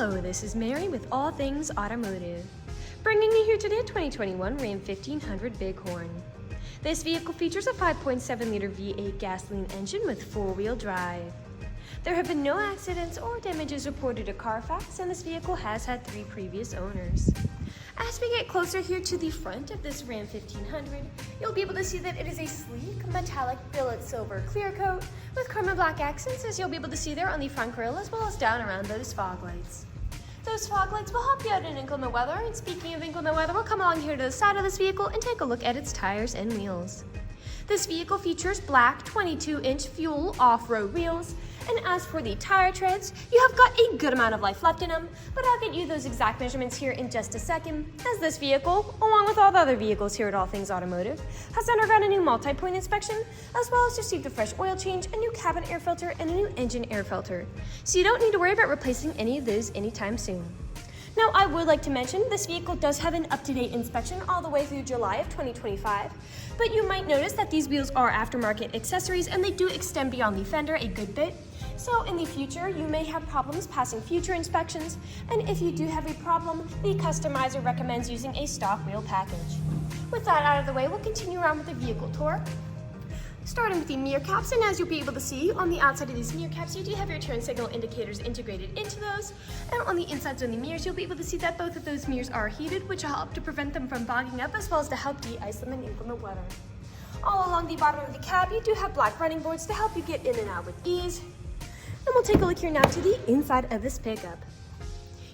Hello, this is Mary with All Things Automotive, bringing you here today a 2021 Ram 1500 Bighorn. This vehicle features a 5.7-liter V8 gasoline engine with four-wheel drive. There have been no accidents or damages reported at CARFAX, and this vehicle has had 3 previous owners. As we get closer here to the front of this Ram 1500, you'll be able to see that it is a sleek Metallic Billet Silver Clearcoat with chrome and black accents, as you'll be able to see there on the front grille as well as down around those fog lights. Those fog lights will help you out in inclement weather, and speaking of inclement weather, we'll come along here to the side of this vehicle and take a look at its tires and wheels. This vehicle features black 22-inch fuel off-road wheels, and as for the tire treads, you have got a good amount of life left in them, but I'll get you those exact measurements here in just a second, as this vehicle, along with all the other vehicles here at All Things Automotive, has undergone a new multi-point inspection, as well as received a fresh oil change, a new cabin air filter, and a new engine air filter. So you don't need to worry about replacing any of those anytime soon. Now, I would like to mention this vehicle does have an up-to-date inspection all the way through July of 2025, but you might notice that these wheels are aftermarket accessories and they do extend beyond the fender a good bit. So in the future, you may have problems passing future inspections, and if you do have a problem, the customizer recommends using a stock wheel package. With that out of the way, we'll continue around with the vehicle tour. Starting with the mirror caps, and as you'll be able to see on the outside of these mirror caps, you do have your turn signal indicators integrated into those, and on the insides of the mirrors, you'll be able to see that both of those mirrors are heated, which will help to prevent them from bogging up, as well as to help de-ice them in inclement weather. All along the bottom of the cab, you do have black running boards to help you get in and out with ease. And we'll take a look here now to the inside of this pickup.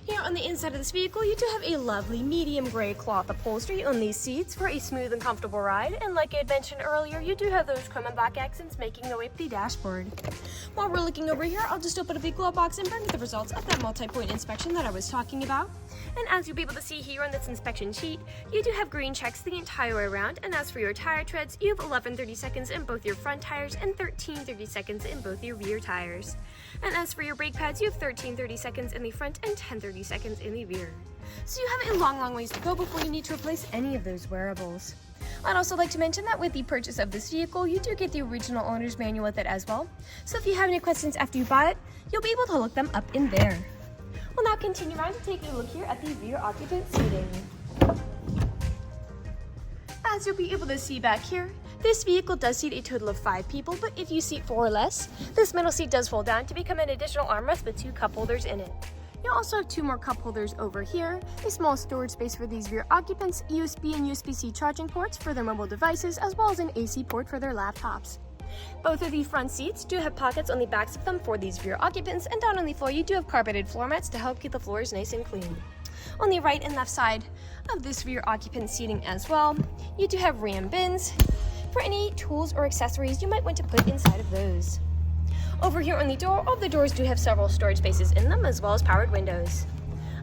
Here on the inside of this vehicle, you do have a lovely medium gray cloth upholstery on these seats for a smooth and comfortable ride. And like I had mentioned earlier, you do have those chrome and black accents making their way up the dashboard. While we're looking over here, I'll just open up the glove box and bring you the results of that multi-point inspection that I was talking about. And as you'll be able to see here on this inspection sheet, you do have green checks the entire way around. And as for your tire treads, you have 11 30-seconds in both your front tires and 13 30-seconds in both your rear tires. And as for your brake pads, you have 13 30-seconds in the front and 10 30-seconds in the rear. So you have a long ways to go before you need to replace any of those wearables. I'd also like to mention that with the purchase of this vehicle, you do get the original owner's manual with it as well. So if you have any questions after you buy it, you'll be able to look them up in there. We'll now continue around to take a look here at the rear occupant seating. As you'll be able to see back here, this vehicle does seat a total of 5 people, but if you seat 4 or less, this middle seat does fold down to become an additional armrest with 2 cup holders in it. You'll also have 2 more cup holders over here, a small storage space for these rear occupants, USB and USB-C charging ports for their mobile devices, as well as an AC port for their laptops. Both of the front seats do have pockets on the backs of them for these rear occupants, and down on the floor you do have carpeted floor mats to help keep the floors nice and clean. On the right and left side of this rear occupant seating as well, you do have Ram bins for any tools or accessories you might want to put inside of those. Over here on the door, all the doors do have several storage spaces in them, as well as powered windows.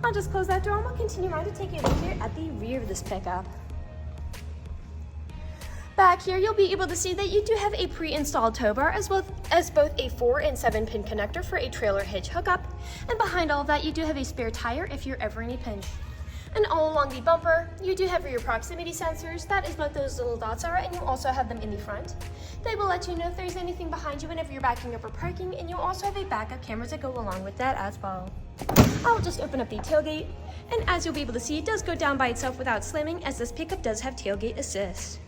I'll just close that door and we'll continue around to take a look here at the rear of this pickup. Back here, you'll be able to see that you do have a pre-installed tow bar, as well as both a 4 and 7 pin connector for a trailer hitch hookup. And behind all of that, you do have a spare tire if you're ever in a pinch. And all along the bumper, you do have rear proximity sensors. That is what those little dots are, and you also have them in the front. They will let you know if there's anything behind you whenever you're backing up or parking, and you also have a backup camera to go along with that as well. I'll just open up the tailgate, and as you'll be able to see, it does go down by itself without slamming, as this pickup does have tailgate assist.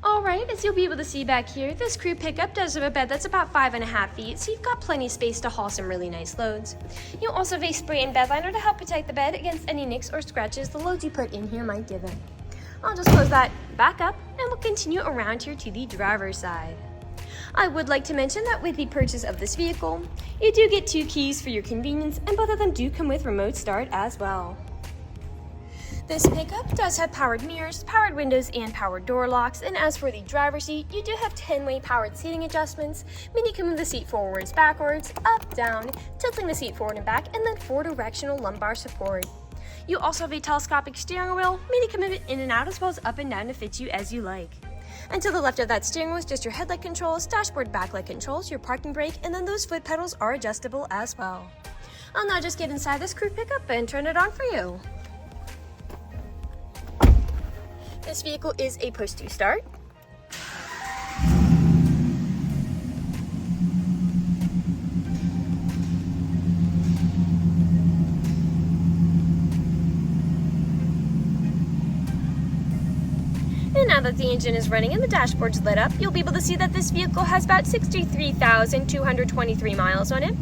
Alright, as you'll be able to see back here, this crew pickup does have a bed that's about 5.5 feet, so you've got plenty of space to haul some really nice loads. You also have a spray and bed liner to help protect the bed against any nicks or scratches the loads you put in here might give it. I'll just close that back up, and we'll continue around here to the driver's side. I would like to mention that with the purchase of this vehicle, you do get 2 keys for your convenience, and both of them do come with remote start as well. This pickup does have powered mirrors, powered windows, and powered door locks, and as for the driver's seat, you do have 10-way powered seating adjustments, meaning you can move the seat forwards, backwards, up, down, tilting the seat forward and back, and then 4-directional lumbar support. You also have a telescopic steering wheel, meaning you can move it in and out as well as up and down to fit you as you like. And to the left of that steering wheel is just your headlight controls, dashboard backlight controls, your parking brake, and then those foot pedals are adjustable as well. I'll now just get inside this crew pickup and turn it on for you. This vehicle is a push to start. now that the engine is running and the dashboard's lit up, you'll be able to see that this vehicle has about 63,223 miles on it.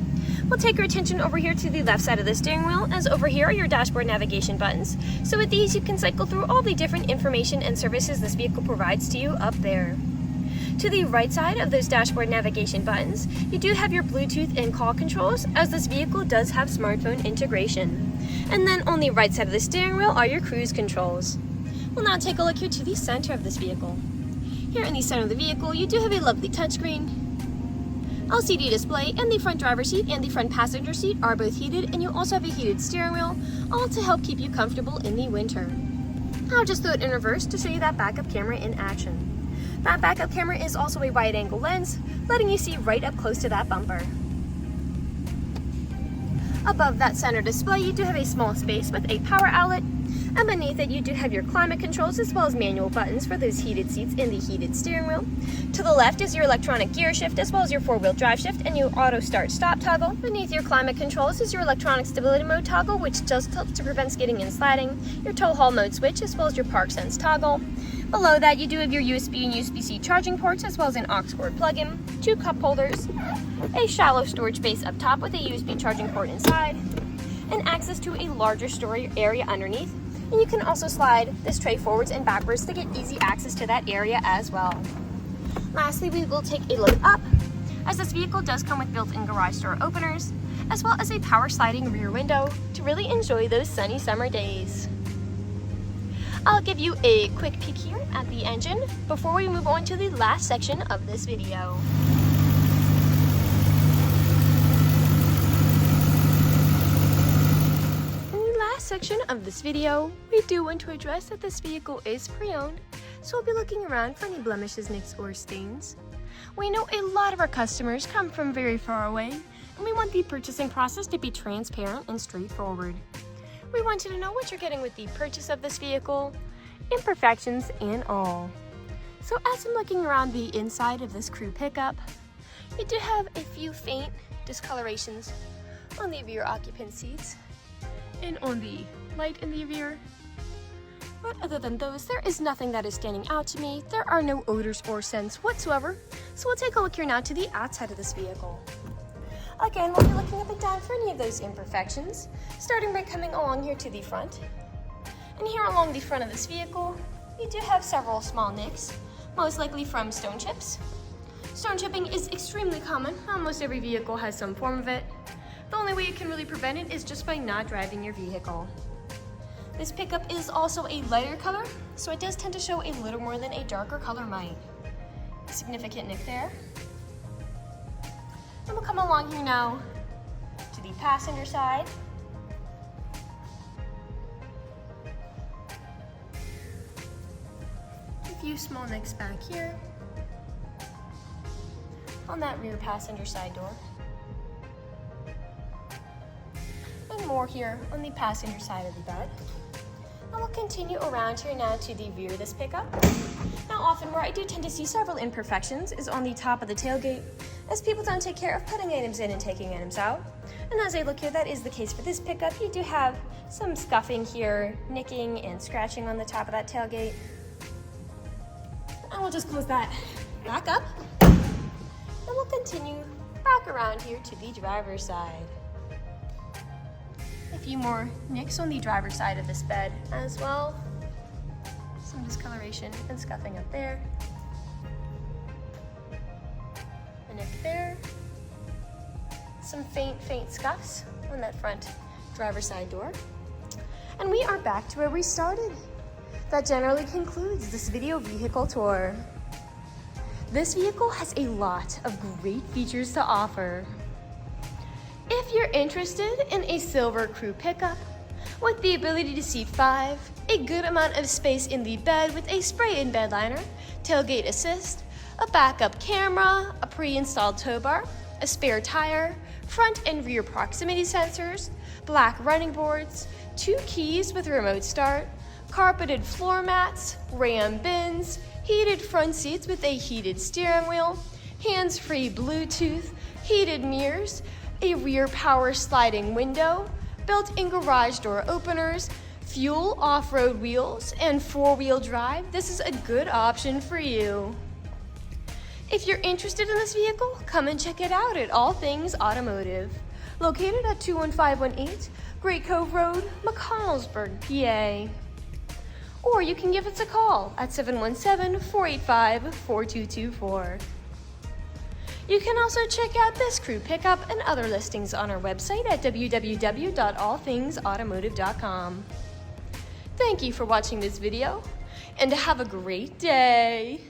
We'll take your attention over here to the left side of the steering wheel, as over here are your dashboard navigation buttons. So with these, you can cycle through all the different information and services this vehicle provides to you up there. To the right side of those dashboard navigation buttons, you do have your Bluetooth and call controls, as this vehicle does have smartphone integration. And then on the right side of the steering wheel are your cruise controls. We'll now take a look here to the center of this vehicle. Here in the center of the vehicle, you do have a lovely touchscreen, LCD display, and the front driver's seat and the front passenger seat are both heated, and you also have a heated steering wheel, all to help keep you comfortable in the winter. I'll just throw it in reverse to show you that backup camera in action. That backup camera is also a wide-angle lens, letting you see right up close to that bumper. Above that center display, you do have a small space with a power outlet, and beneath it you do have your climate controls as well as manual buttons for those heated seats and the heated steering wheel. To the left is your electronic gear shift as well as your four-wheel drive shift and your auto start stop toggle. Beneath your climate controls is your electronic stability mode toggle, which just helps to prevent skidding and sliding, your tow haul mode switch as well as your park sense toggle. Below that, you do have your USB and USB-C charging ports as well as an aux cord plug-in, 2 cup holders, a shallow storage space up top with a USB charging port inside, and access to a larger storage area underneath. And you can also slide this tray forwards and backwards to get easy access to that area as well. Lastly, we will take a look up, as this vehicle does come with built-in garage door openers, as well as a power sliding rear window to really enjoy those sunny summer days. I'll give you a quick peek here at the engine before we move on to the last section of this video. In the last section of this video, we do want to address that this vehicle is pre-owned, so we'll be looking around for any blemishes, nicks, or stains. We know a lot of our customers come from very far away, and we want the purchasing process to be transparent and straightforward. We want you to know what you're getting with the purchase of this vehicle, imperfections and all. So as I'm looking around the inside of this crew pickup, you do have a few faint discolorations on the rear occupant seats and on the light in the rear. But other than those, there is nothing that is standing out to me. There are no odors or scents whatsoever. So we'll take a look here now to the outside of this vehicle. Again, we'll be looking at the down for any of those imperfections, starting by coming along here to the front. And here along the front of this vehicle, you do have several small nicks, most likely from stone chips. Stone chipping is extremely common. Almost every vehicle has some form of it. The only way you can really prevent it is just by not driving your vehicle. This pickup is also a lighter color, so it does tend to show a little more than a darker color might. A significant nick there. And we'll come along here now to the passenger side. A few small nicks back here on that rear passenger side door. And more here on the passenger side of the bed. And we'll continue around here now to the rear of this pickup. Now often where I do tend to see several imperfections is on the top of the tailgate, as people don't take care of putting items in and taking items out. And as I look here, that is the case for this pickup. You do have some scuffing here, nicking and scratching on the top of that tailgate. And we'll just close that back up. And we'll continue back around here to the driver's side. A few more nicks on the driver's side of this bed as well. Some discoloration and scuffing up there. A nick there. Some faint scuffs on that front driver's side door. And we are back to where we started. That generally concludes this video vehicle tour. This vehicle has a lot of great features to offer. If you're interested in a silver crew pickup with the ability to seat 5, a good amount of space in the bed with a spray-in bed liner, tailgate assist, a backup camera, a pre-installed tow bar, a spare tire, front and rear proximity sensors, black running boards, 2 keys with remote start, carpeted floor mats, ram bins, heated front seats with a heated steering wheel, hands-free Bluetooth, heated mirrors, a rear power sliding window, built-in garage door openers, Fuel off-road wheels and four-wheel drive, this is a good option for you. If you're interested in this vehicle, come and check it out at All Things Automotive, located at 21518 Great Cove Road, McConnellsburg, PA. Or you can give us a call at 717-485-4224. You can also check out this crew pickup and other listings on our website at www.allthingsautomotive.com. Thank you for watching this video, and have a great day!